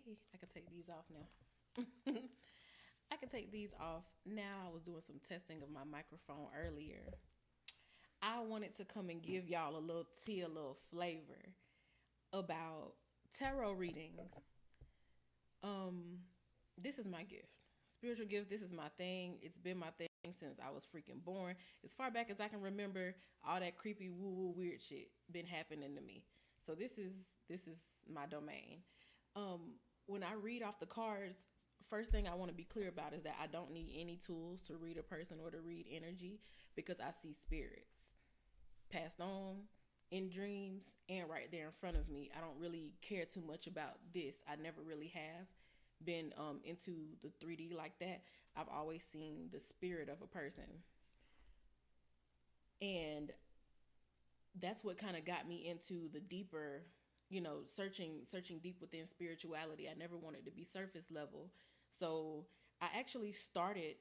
I can take these off now. I can take these off now. I was doing some testing of my microphone earlier. I wanted to come and give y'all a little tea, a little flavor about tarot readings. Um, this is my gift. Spiritual gifts, this is my thing. It's been my thing since I was freaking born. As far back as I can remember, all that creepy woo woo weird shit been happening to me. So this is my domain. When I read off the cards, first thing I want to be clear about is that I don't need any tools to read a person or to read energy because I see spirits passed on in dreams and right there in front of me. I don't really care too much about this. I never really have been into the 3D like that. I've always seen the spirit of a person. And that's what kind of got me into the deeper, searching deep within spirituality. I never wanted to be surface level. So I actually started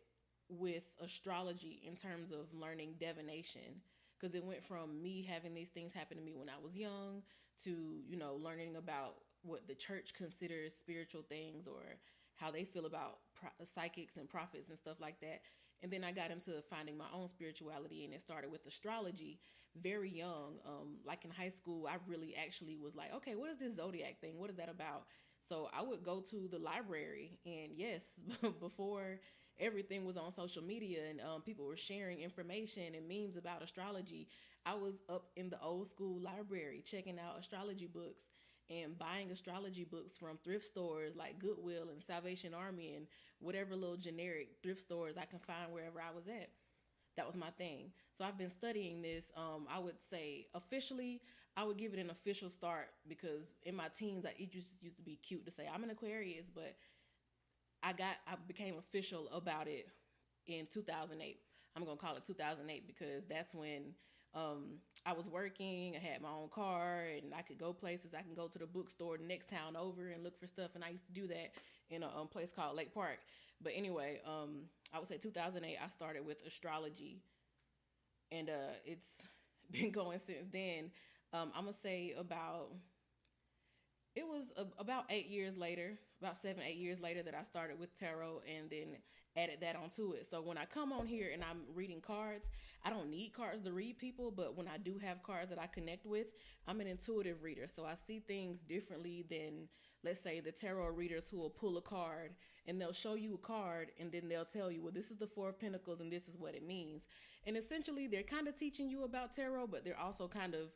with astrology in terms of learning divination because it went from me having these things happen to me when I was young to, learning about what the church considers spiritual things or how they feel about psychics and prophets and stuff like that. And then I got into finding my own spirituality, and it started with astrology very young. Like in high school, I really actually was like, okay, what is this zodiac thing? What is that about? So I would go to the library, and yes, before everything was on social media and people were sharing information and memes about astrology, I was up in the old school library checking out astrology books and buying astrology books from thrift stores like Goodwill and Salvation Army and whatever little generic thrift stores I can find wherever I was at. That was my thing. So I've been studying this. I would say officially, I would give it an official start because in my teens, it just used to be cute to say I'm an Aquarius, but I became official about it in 2008. I'm gonna call it 2008 because that's when I was working. I had my own car and I could go places. I can go to the bookstore next town over and look for stuff. And I used to do that in a place called Lake Park. But anyway, I would say 2008. I started with astrology, and it's been going since then. I'm gonna say about 8 years later, about 7, 8 years later, that I started with tarot and then added that onto it. So when I come on here and I'm reading cards, I don't need cards to read people, but when I do have cards that I connect with, I'm an intuitive reader. So I see things differently than, let's say, the tarot readers who will pull a card and they'll show you a card and then they'll tell you, well, this is the Four of Pentacles and this is what it means. And essentially, they're kind of teaching you about tarot, but they're also kind of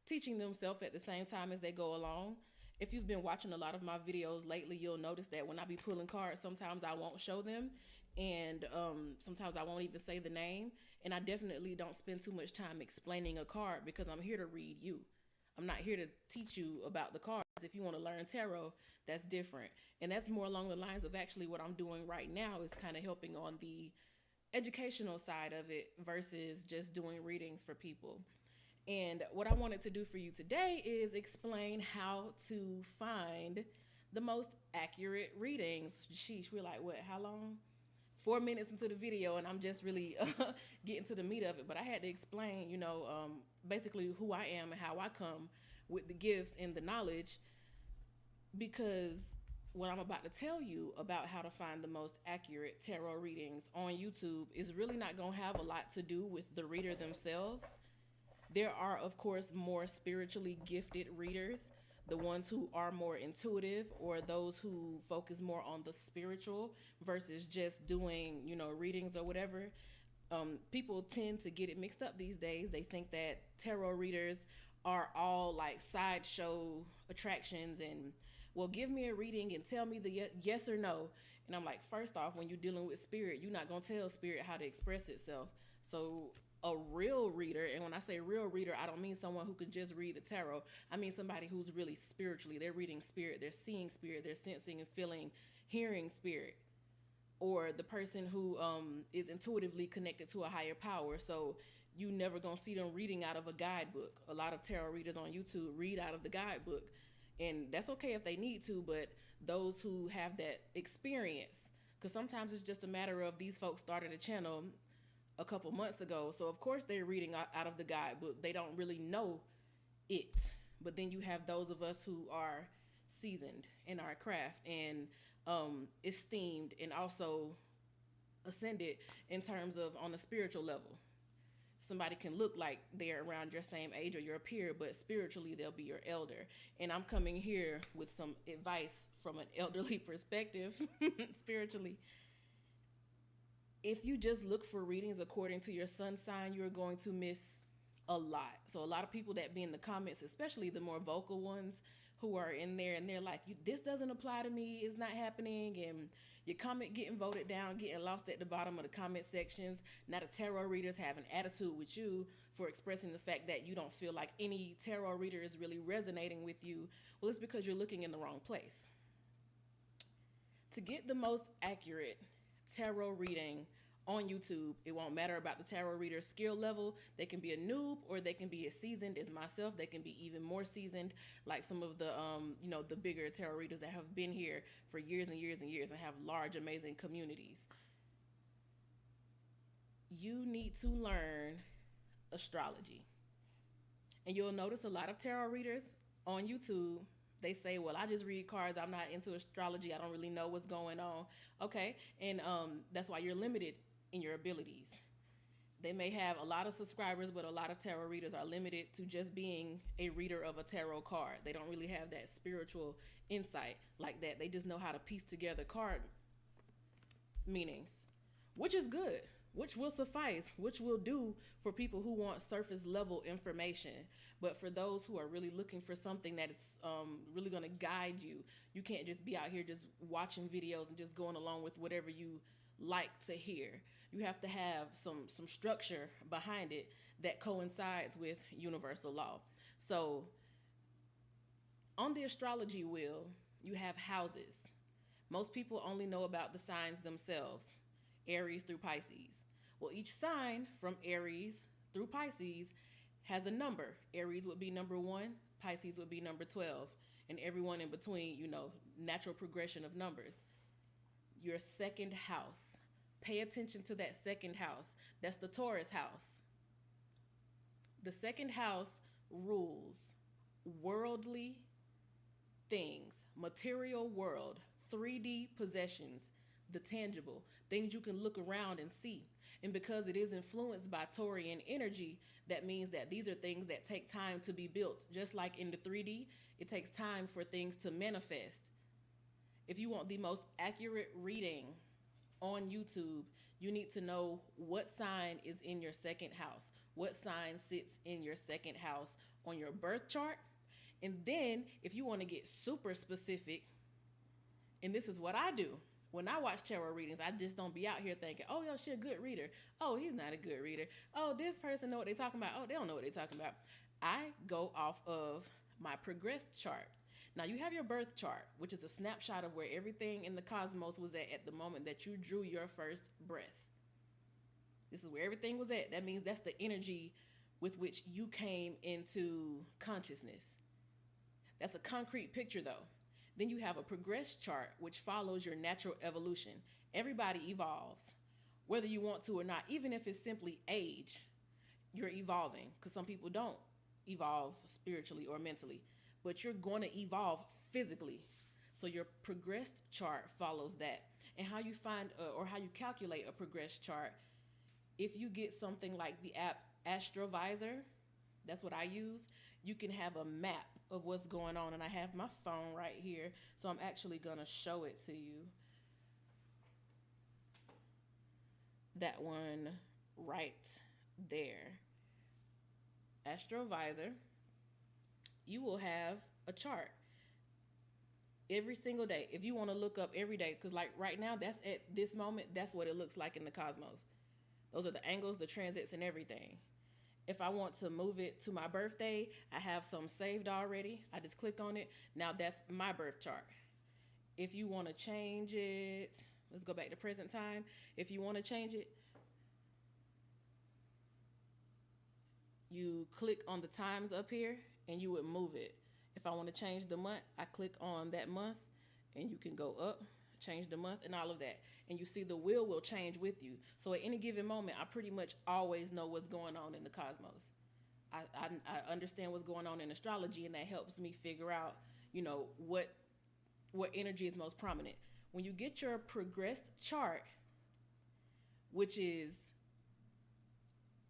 teaching themselves at the same time as they go along. If you've been watching a lot of my videos lately, you'll notice that when I be pulling cards, sometimes I won't show them, and sometimes I won't even say the name. And I definitely don't spend too much time explaining a card because I'm here to read you. I'm not here to teach you about the cards. If you want to learn tarot, that's different. And that's more along the lines of actually what I'm doing right now is kind of helping on the educational side of it versus just doing readings for people. And what I wanted to do for you today is explain how to find the most accurate readings. Sheesh, we're like, what, how long? 4 minutes into the video, and I'm just really getting to the meat of it. But I had to explain, basically who I am and how I come with the gifts and the knowledge because what I'm about to tell you about how to find the most accurate tarot readings on YouTube is really not going to have a lot to do with the reader themselves. There are, of course, more spiritually gifted readers, the ones who are more intuitive or those who focus more on the spiritual versus just doing, readings or whatever. People tend to get it mixed up these days. They think that tarot readers are all like sideshow attractions and, well, give me a reading and tell me the yes or no. And I'm like, first off, when you're dealing with spirit, you're not going to tell spirit how to express itself. So a real reader, and when I say real reader, I don't mean someone who could just read the tarot. I mean somebody who's really spiritually, they're reading spirit, they're seeing spirit, they're sensing and feeling, hearing spirit. Or the person who is intuitively connected to a higher power. So you never gonna see them reading out of a guidebook. A lot of tarot readers on YouTube read out of the guidebook. And that's okay if they need to, but those who have that experience, because sometimes it's just a matter of these folks started a channel a couple months ago. So of course they're reading out of the guidebook. They don't really know it. But then you have those of us who are, seasoned in our craft and esteemed and also ascended in terms of on a spiritual level. Somebody can look like they're around your same age or your peer, but spiritually they'll be your elder. And I'm coming here with some advice from an elderly perspective, spiritually. If you just look for readings according to your sun sign, you're going to miss a lot. So a lot of people that be in the comments, especially the more vocal ones who are in there and they're like, this doesn't apply to me, it's not happening, and your comment getting voted down, getting lost at the bottom of the comment sections. Now the tarot readers have an attitude with you for expressing the fact that you don't feel like any tarot reader is really resonating with you. Well, it's because you're looking in the wrong place. To get the most accurate tarot reading on YouTube, it won't matter about the tarot reader skill level. They can be a noob or they can be as seasoned as myself. They can be even more seasoned, like some of the the bigger tarot readers that have been here for years and years and years and have large, amazing communities. You need to learn astrology. And you'll notice a lot of tarot readers on YouTube, they say, well, I just read cards. I'm not into astrology. I don't really know what's going on. Okay. And that's why you're limited in your abilities. They may have a lot of subscribers, but a lot of tarot readers are limited to just being a reader of a tarot card. They don't really have that spiritual insight like that. They just know how to piece together card meanings, which is good, which will suffice, which will do for people who want surface level information. But for those who are really looking for something that is really going to guide you, you can't just be out here just watching videos and just going along with whatever you like to hear. You have to have some structure behind it that coincides with universal law. So on the astrology wheel, you have houses. Most people only know about the signs themselves, Aries through Pisces. Well, each sign from Aries through Pisces has a number. Aries would be number 1, Pisces would be number 12, and everyone in between, natural progression of numbers. Your second house. Pay attention to that second house. That's the Taurus house. The second house rules worldly things, material world, 3D possessions, the tangible, things you can look around and see. And because it is influenced by Taurian energy, that means that these are things that take time to be built. Just like in the 3D, it takes time for things to manifest. If you want the most accurate reading on YouTube, you need to know what sign is in your second house, what sign sits in your second house on your birth chart. And then if you want to get super specific, and this is what I do. When I watch tarot readings, I just don't be out here thinking, oh, yo, she a good reader. Oh, he's not a good reader. Oh, this person know what they're talking about. Oh, they don't know what they're talking about. I go off of my progressed chart. Now, you have your birth chart, which is a snapshot of where everything in the cosmos was at the moment that you drew your first breath. This is where everything was at. That means that's the energy with which you came into consciousness. That's a concrete picture, though. Then you have a progressed chart, which follows your natural evolution. Everybody evolves, whether you want to or not. Even if it's simply age, you're evolving, because some people don't evolve spiritually or mentally, but you're going to evolve physically. So your progressed chart follows that. And how you find or how you calculate a progressed chart, if you get something like the app Astrovisor, that's what I use, you can have a map of what's going on. And I have my phone right here, so I'm actually going to show it to you. That one right there. Astrovisor. You will have a chart every single day. If you want to look up every day, because like right now, that's at this moment, that's what it looks like in the cosmos. Those are the angles, the transits, and everything. If I want to move it to my birthday, I have some saved already. I just click on it. Now that's my birth chart. If you want to change it, let's go back to present time. If you want to change it, you click on the times up here and you would move it. If I want to change the month, I click on that month and you can go up, change the month and all of that. And you see the wheel will change with you. So at any given moment, I pretty much always know what's going on in the cosmos. I understand what's going on in astrology, and that helps me figure out, you know, what energy is most prominent. When you get your progressed chart, which is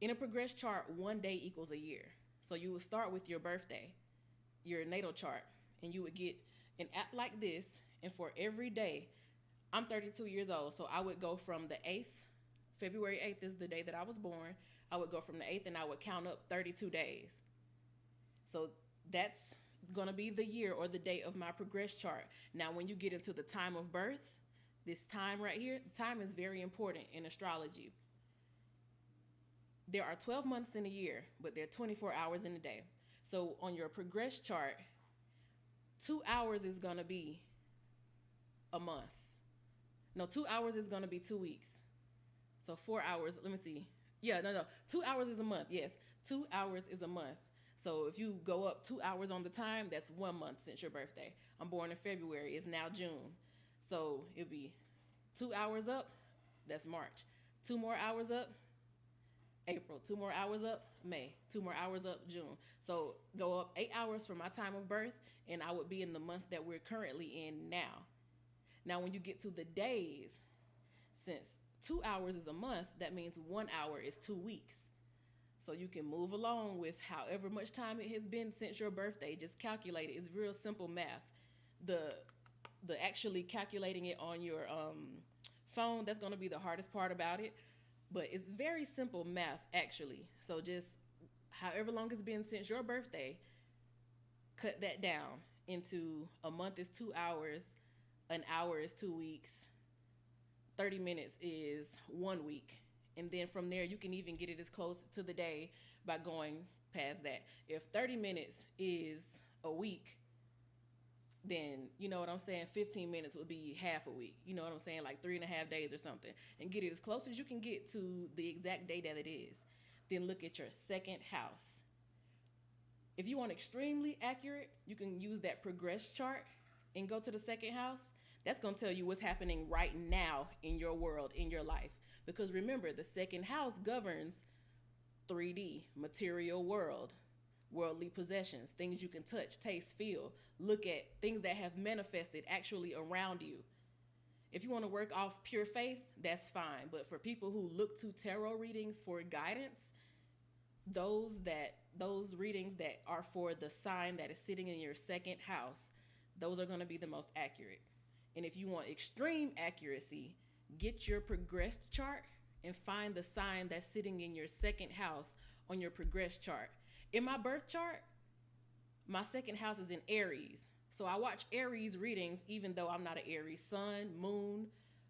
in a progressed chart, 1 day equals a year. So you would start with your birthday, your natal chart, and you would get an app like this. And for every day, I'm 32 years old, so I would go from the 8th, February 8th is the day that I was born. I would go from the 8th and I would count up 32 days. So that's going to be the year or the date of my progress chart. Now, when you get into the time of birth, this time right here, time is very important in astrology. There are 12 months in a year, but there are 24 hours in a day. So on your progress chart, 2 hours is going to be a month. No, 2 hours is going to be 2 weeks. So 4 hours, let me see. Yeah, no. 2 hours is a month. Yes, 2 hours is a month. So if you go up 2 hours on the time, that's 1 month since your birthday. I'm born in February. It's now June. So it'll be 2 hours up, that's March. 2 more hours up, April. 2 more hours up, May. 2 more hours up, June. So go up 8 hours from my time of birth, and I would be in the month that we're currently in now. Now, when you get to the days, since 2 hours is a month, that means 1 hour is 2 weeks. So you can move along with however much time it has been since your birthday. Just calculate it. It's real simple math. The actually calculating it on your phone, that's going to be the hardest part about it. But it's very simple math, actually. So just however long it's been since your birthday, cut that down into a month is 2 hours, an hour is 2 weeks, 30 minutes is 1 week. And then from there, you can even get it as close to the day by going past that. If 30 minutes is a week, then, you know what I'm saying, 15 minutes would be half a week. You know what I'm saying, like 3.5 days or something. And get it as close as you can get to the exact day that it is. Then look at your second house. If you want extremely accurate, you can use that progress chart and go to the second house. That's going to tell you what's happening right now in your world, in your life. Because remember, the second house governs 3D, material world, worldly possessions, things you can touch, taste, feel, look at, things that have manifested actually around you. If you want to work off pure faith, that's fine. But for people who look to tarot readings for guidance, those readings that are for the sign that is sitting in your second house, those are going to be the most accurate. And if you want extreme accuracy, get your progressed chart and find the sign that's sitting in your second house on your progressed chart. In my birth chart, my second house is in Aries. So I watch Aries readings even though I'm not an Aries sun, moon,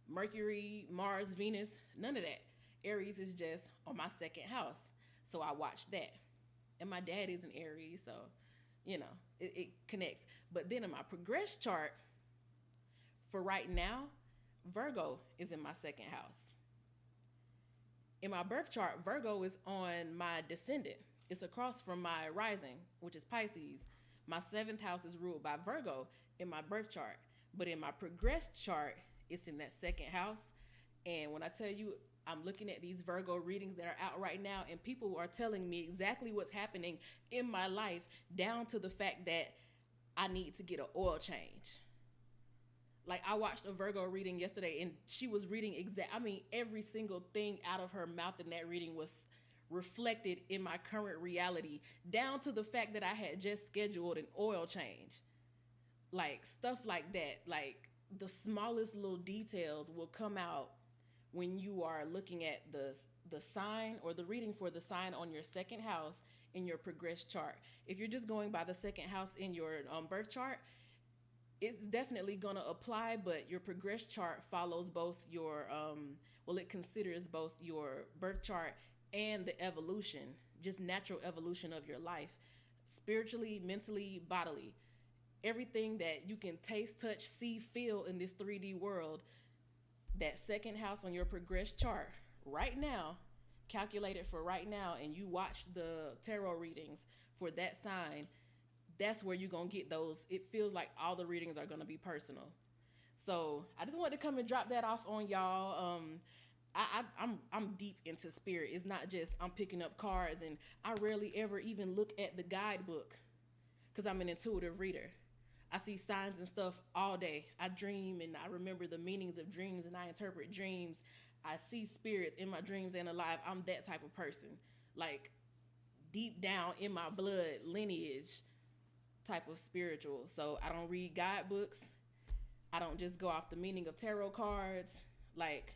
Mercury, Mars, Venus, none of that. Aries is just on my second house. So I watch that. And my dad is an Aries, so, you know, it connects. But then in my progressed chart, for right now, Virgo is in my second house. In my birth chart, Virgo is on my descendant. It's across from my rising, which is Pisces. My 7th house is ruled by Virgo in my birth chart. But in my progressed chart, it's in that second house. And when I tell you, I'm looking at these Virgo readings that are out right now, and people are telling me exactly what's happening in my life, down to the fact that I need to get an oil change. Like, I watched a Virgo reading yesterday, and she was reading every single thing out of her mouth in that reading was reflected in my current reality, down to the fact that I had just scheduled an oil change. Like, stuff like that. Like, the smallest little details will come out when you are looking at the sign or the reading for the sign on your second house in your progressed chart. If you're just going by the second house in your birth chart, it's definitely going to apply, but your progress chart follows both your, it considers both your birth chart and the evolution, just natural evolution of your life, spiritually, mentally, bodily. Everything that you can taste, touch, see, feel in this 3D world, that second house on your progress chart right now, calculate it for right now, and you watch the tarot readings for that sign, that's where you're going to get those. It feels like all the readings are going to be personal. So I just wanted to come and drop that off on y'all. I'm deep into spirit. It's not just I'm picking up cards, and I rarely ever even look at the guidebook because I'm an intuitive reader. I see signs and stuff all day. I dream and I remember the meanings of dreams and I interpret dreams. I see spirits in my dreams and alive. I'm that type of person. Like deep down in my blood lineage type of spiritual. So I don't read guidebooks. I don't just go off the meaning of tarot cards. Like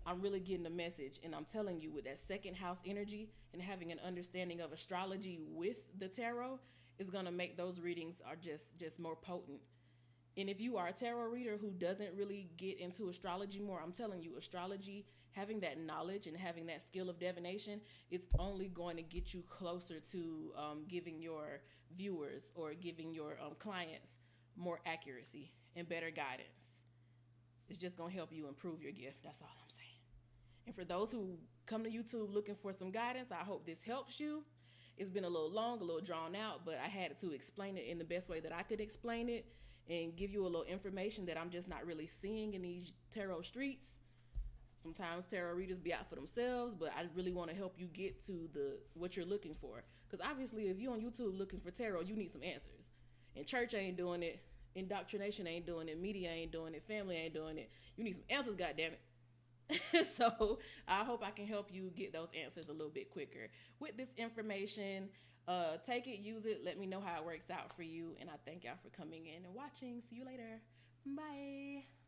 I'm really getting the message, and I'm telling you, with that second house energy and having an understanding of astrology with the tarot is gonna make those readings are just more potent. And if you are a tarot reader who doesn't really get into astrology more, I'm telling you, astrology, having that knowledge and having that skill of divination, it's only going to get you closer to giving your viewers or giving your clients more accuracy and better guidance. It's just going to help you improve your gift. That's all I'm saying. And for those who come to YouTube looking for some guidance, I hope this helps you. It's been a little long, a little drawn out, but I had to explain it in the best way that I could explain it and give you a little information that I'm just not really seeing in these tarot streets. Sometimes tarot readers be out for themselves, but I really want to help you get to the what you're looking for. Because obviously, if you're on YouTube looking for tarot, you need some answers. And church ain't doing it. Indoctrination ain't doing it. Media ain't doing it. Family ain't doing it. You need some answers, goddammit. So I hope I can help you get those answers a little bit quicker with this information. Take it, use it, let me know how it works out for you, and I thank y'all for coming in and watching. See you later. Bye.